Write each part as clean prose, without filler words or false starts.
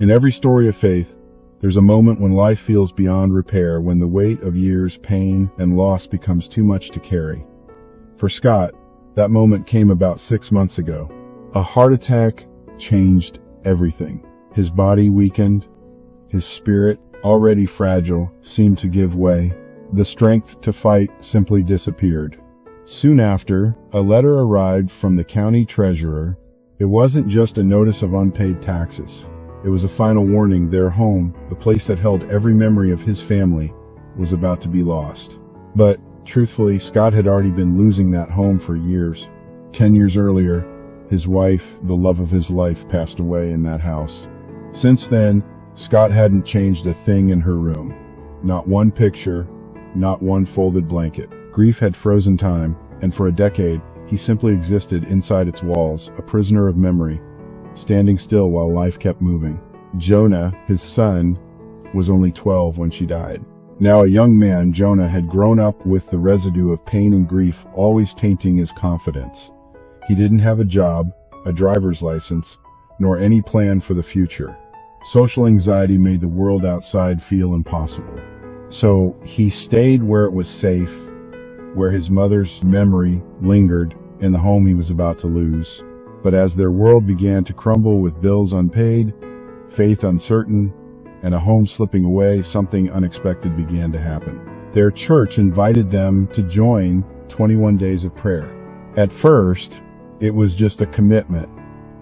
In every story of faith, there's a moment when life feels beyond repair, when the weight of years, pain, and loss becomes too much to carry. For Scott, that moment came about 6 months ago. A heart attack changed everything. His body weakened. His spirit, already fragile, seemed to give way. The strength to fight simply disappeared. Soon after, a letter arrived from the county treasurer. It wasn't just a notice of unpaid taxes. It was a final warning. Their home, the place that held every memory of his family, was about to be lost. But, truthfully, Scott had already been losing that home for years. 10 years earlier, his wife, the love of his life, passed away in that house. Since then, Scott hadn't changed a thing in her room. Not one picture, not one folded blanket. Grief had frozen time, and for a decade, he simply existed inside its walls, a prisoner of memory, standing still while life kept moving. Jonah, his son, was only 12 when she died. Now a young man, Jonah had grown up with the residue of pain and grief always tainting his confidence. He didn't have a job, a driver's license, nor any plan for the future. Social anxiety made the world outside feel impossible. So he stayed where it was safe, where his mother's memory lingered, in the home he was about to lose. But as their world began to crumble with bills unpaid, faith uncertain, and a home slipping away, something unexpected began to happen. Their church invited them to join 21 days of prayer. At first, it was just a commitment,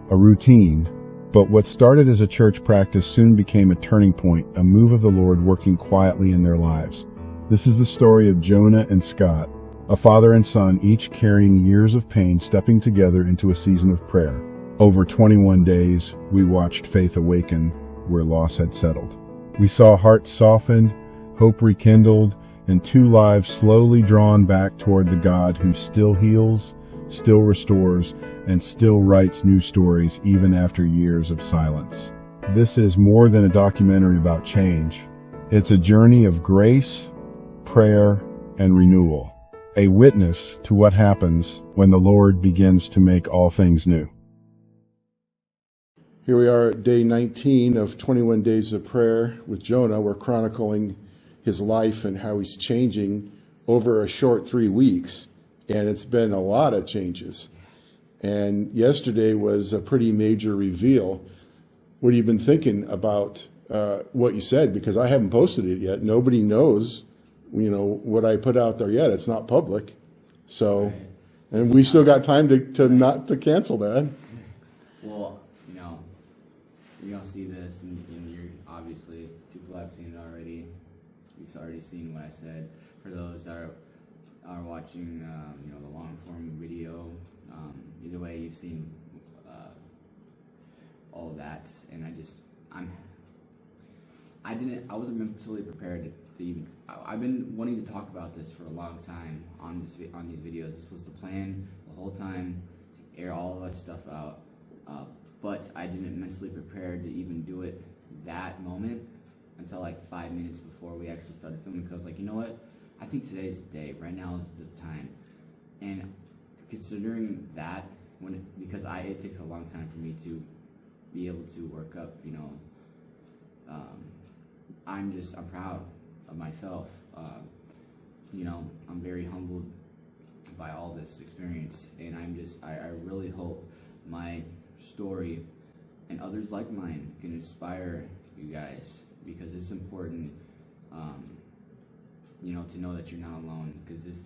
a routine. But what started as a church practice soon became a turning point, a move of the Lord working quietly in their lives. This is the story of Jonah and Scott, a father and son, each carrying years of pain, stepping together into a season of prayer. Over 21 days, we watched faith awaken where loss had settled. We saw hearts softened, hope rekindled, and two lives slowly drawn back toward the God who still heals, still restores, and still writes new stories even after years of silence. This is more than a documentary about change. It's a journey of grace, prayer, and renewal. A witness to what happens when the Lord begins to make all things new. Here we are at day 19 of 21 Days of Prayer with Jonah. We're chronicling his life and how he's changing over a short 3 weeks. And it's been a lot of changes. And yesterday was a pretty major reveal. What have you been thinking about what you said? Because I haven't posted it yet. Nobody knows, what I put out there yet. It's not public. So, right. And we still got time to cancel that. Well, you're going to see this, and you're obviously, people have seen it already. You've already seen what I said. For those that are watching, the long form video, either way, you've seen all of that, and I wasn't mentally prepared to even. I've been wanting to talk about this for a long time on these videos. This was the plan the whole time, to air all of that stuff out, but I didn't mentally prepare to even do it that moment until like 5 minutes before we actually started filming, because I was like, you know what? I think today's the day. Right now is the time. And considering that, because it takes a long time for me to be able to work up, I'm proud of myself. I'm very humbled by all this experience, and I really hope my story and others like mine can inspire you guys, because it's important, to know that you're not alone, because this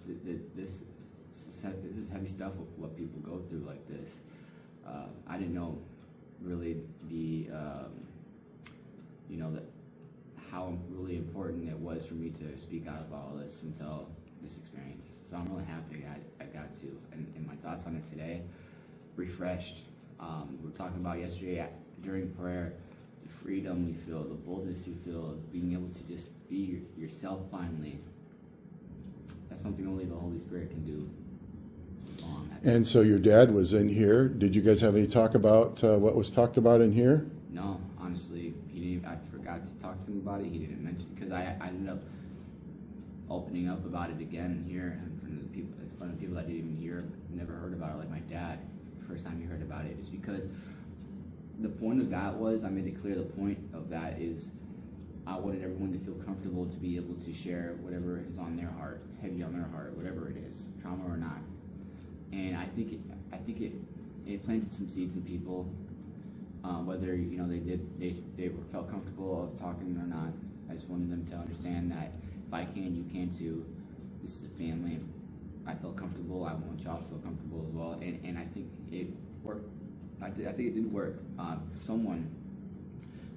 is heavy stuff, what people go through like this. I didn't know really how really important it was for me to speak out about all this until this experience. So I'm really happy I got to, and my thoughts on it today, refreshed. We were talking about yesterday during prayer, the freedom we feel, the boldness you feel of being able to just be yourself finally. That's something only the Holy Spirit can do. And so your dad was in here. Did you guys have any talk about what was talked about in here? No, honestly, I forgot to talk to him about it. He didn't mention it, because I ended up opening up about it again here in front of people that didn't even never heard about it, like my dad. First time he heard about it is because the point of that was, I made it clear, the point of that is I wanted everyone to feel comfortable to be able to share whatever is on their heart, heavy on their heart, whatever it is, trauma or not. And I think it planted some seeds in people, whether they felt comfortable of talking or not. I just wanted them to understand that if I can, you can too. This is a family. I felt comfortable. I want y'all to feel comfortable as well. And I think it worked. I think it did work. Someone,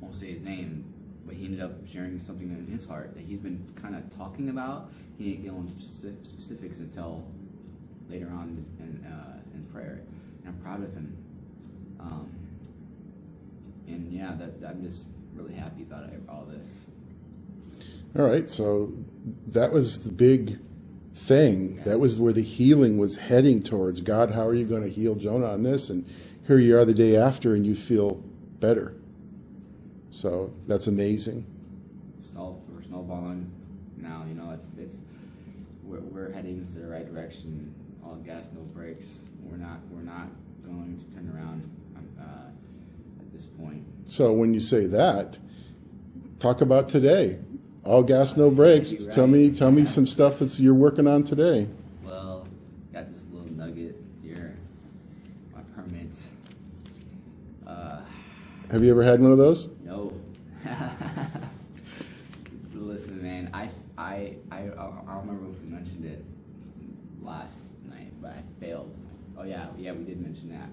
won't say his name, but he ended up sharing something in his heart that he's been kind of talking about. He didn't go into specifics until later on in prayer. And I'm proud of him. And yeah, I'm just really happy about all this. All right, so that was the big thing. That was where the healing was heading towards. God, how are you going to heal Jonah on this? And here you are the day after, and you feel better. So that's amazing. We're snowballing now. We're heading into the right direction. All gas, no brakes. We're not going to turn around at this point. So when you say that, talk about today. All gas, no brakes. Right. Tell me some stuff that you're working on today. Well, got this little nugget here. My permits. Have you ever had one of those? No. Listen, man. I remember if we mentioned it last night, but I failed. Oh yeah, we did mention that.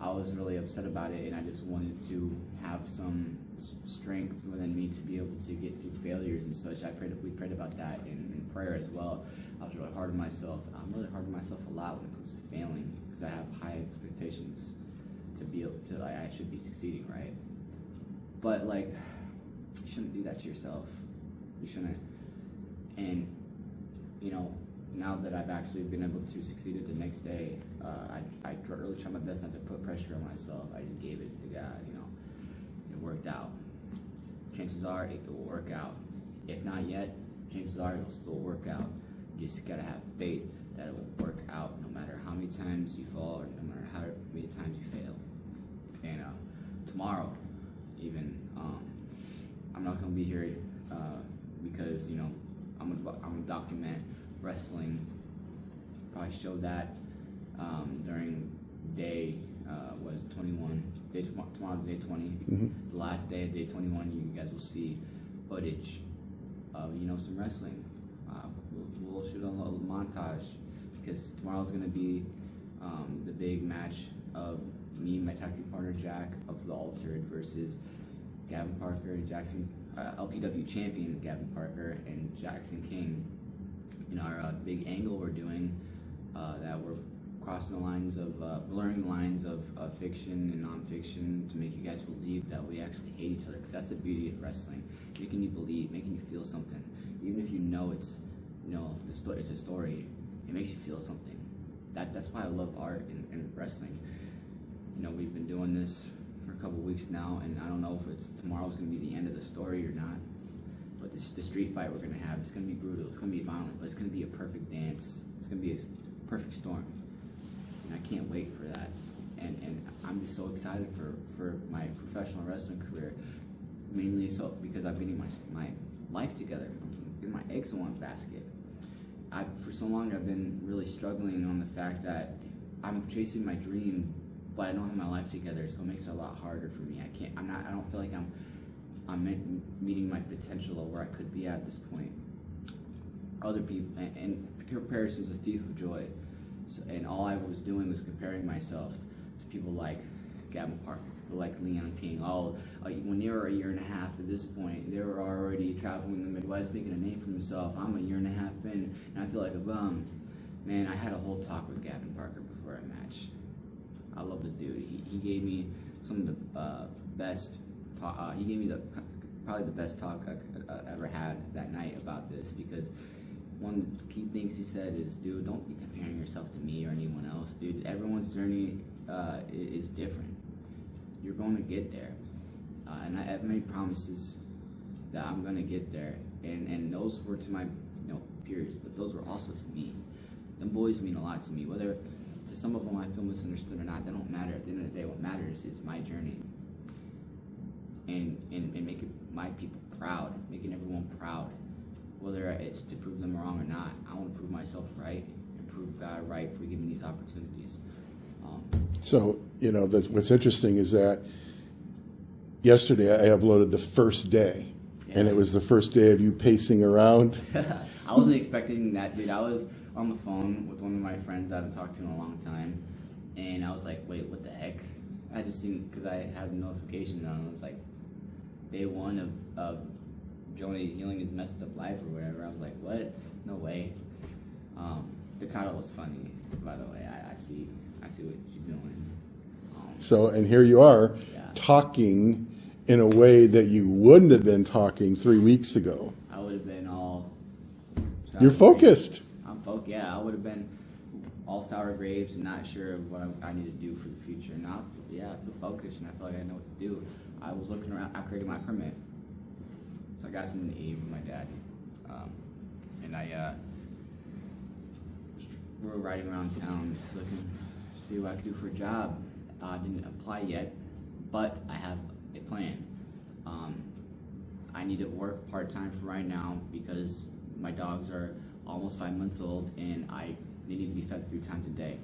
I was really upset about it, and I just wanted to have some strength within me to be able to get through failures and such. We prayed about that in prayer as well. I was really hard on myself. I'm really hard on myself a lot when it comes to failing, because I have high expectations to be able to, I should be succeeding, right? But you shouldn't do that to yourself. You shouldn't. And now that I've actually been able to succeed it the next day, I really tried my best not to put pressure on myself. I just gave it to God. It worked out. Chances are it will work out. If not yet, chances are it will still work out. You just gotta have faith that it will work out, no matter how many times you fall or no matter how many times you fail. And tomorrow, even, I'm not gonna be here because I'm gonna document wrestling. Probably show that during day 21. Tomorrow, day 20. Mm-hmm. The last day of day 21, you guys will see footage of some wrestling. We'll shoot a little montage, because tomorrow's gonna be the big match of me and my tag team partner Jack of the Altered versus Gavin Parker and Jackson, LPW champion Gavin Parker and Jackson King. Our big angle we're doing, that we're crossing the lines of, blurring the lines of fiction and nonfiction to make you guys believe that we actually hate each other, because that's the beauty of wrestling, making you believe, making you feel something. Even if it's a story, it makes you feel something. That's why I love art and wrestling. We've been doing this for a couple weeks now, and I don't know if tomorrow's going to be the end of the story or not. But the street fight we're going to have, it's going to be brutal, it's going to be violent, but it's going to be a perfect dance. It's going to be a perfect storm. And I can't wait for that. And I'm just so excited for my professional wrestling career, mainly so because I've been getting my life together. I'm getting my eggs in one basket. For so long I've been really struggling on the fact that I'm chasing my dream, but I don't have my life together, so it makes it a lot harder for me. I don't feel like I'm meeting my potential of where I could be at this point. Other people, and comparison is a thief of joy. So, and all I was doing was comparing myself to people like Gavin Parker, people like Leon King. When they were a year and a half at this point, they were already traveling the Midwest, making a name for themselves. I'm a year and a half in, and I feel like a bum. Man, I had a whole talk with Gavin Parker before our match. I love the dude. He gave me some of the best talk. He gave me probably the best talk I ever had that night about this, because one of the key things he said is, dude, don't be comparing yourself to me or anyone else. Dude, everyone's journey is different. You're going to get there. And I've made promises that I'm going to get there. And those were to my peers, but those were also to me. Them boys mean a lot to me. Whether to some of them I feel misunderstood or not, they don't matter. At the end of the day, what matters is my journey. And making my people proud, making everyone proud. Whether it's to prove them wrong or not, I want to prove myself right and prove God right for giving me these opportunities. So, what's interesting is that yesterday I uploaded the first day, and it was the first day of you pacing around. I wasn't expecting that, dude. I was on the phone with one of my friends I haven't talked to in a long time, and I was like, wait, what the heck? I just seen, because I had a notification on, it was like, day one of Jonah healing his messed up life or whatever. I was like, what? No way. The title was funny, by the way. I see what you're doing. So, and here you are, talking in a way that you wouldn't have been talking 3 weeks ago. I would have been all... You're focused. I'm focused, yeah. I would have been all sour grapes and not sure of what I need to do for the future. Now, I feel focused and I feel like I know what to do. I was looking around after I got my permit. So I got something to eat with my dad. We were riding around town looking to see what I could do for a job. I didn't apply yet, but I have a plan. I need to work part-time for right now because my dogs are almost 5 months old and they need to be fed 3 times a day.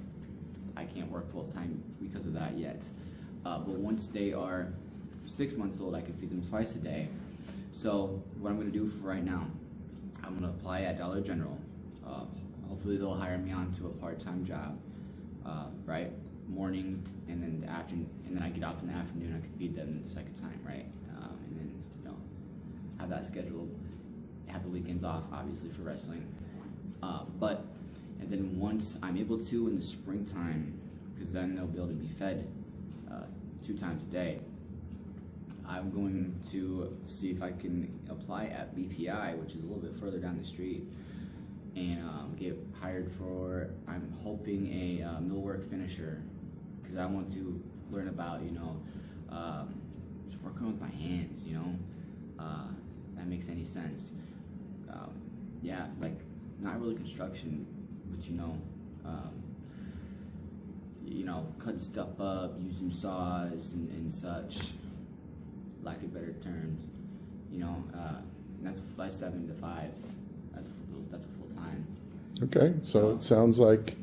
I can't work full-time because of that yet. But once they are 6 months old, I can feed them twice a day. So what I'm going to do for right now, I'm going to apply at Dollar General. Hopefully they'll hire me onto a part-time job, right? Morning and then the afternoon, and then I get off in the afternoon. I can feed them the second time, right? And then have that scheduled. Have the weekends off, obviously, for wrestling. And then once I'm able to in the springtime, because then they'll be able to be fed 2 times a day. I'm going to see if I can apply at BPI, which is a little bit further down the street, and get hired for, I'm hoping, a millwork finisher, because I want to learn about, just working with my hands, that makes any sense. Like, not really construction, but cutting stuff up, using saws and such, lack of better terms, that's 7 to 5. That's a full time. Okay, so it sounds like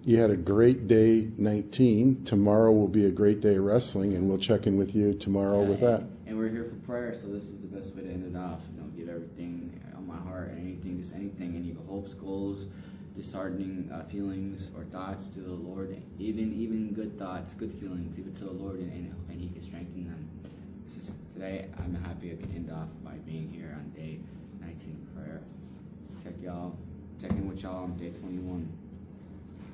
you had a great day 19. Tomorrow will be a great day of wrestling, and we'll check in with you tomorrow with that. And we're here for prayer, so this is the best way to end it off. Give everything on my heart, and just anything, any hopes, goals, disheartening feelings or thoughts to the Lord, even good thoughts, good feelings, leave it to the Lord, and He can strengthen them. Today, I'm happy I can end off by being here on day 19 of prayer. Check in with y'all on day 21.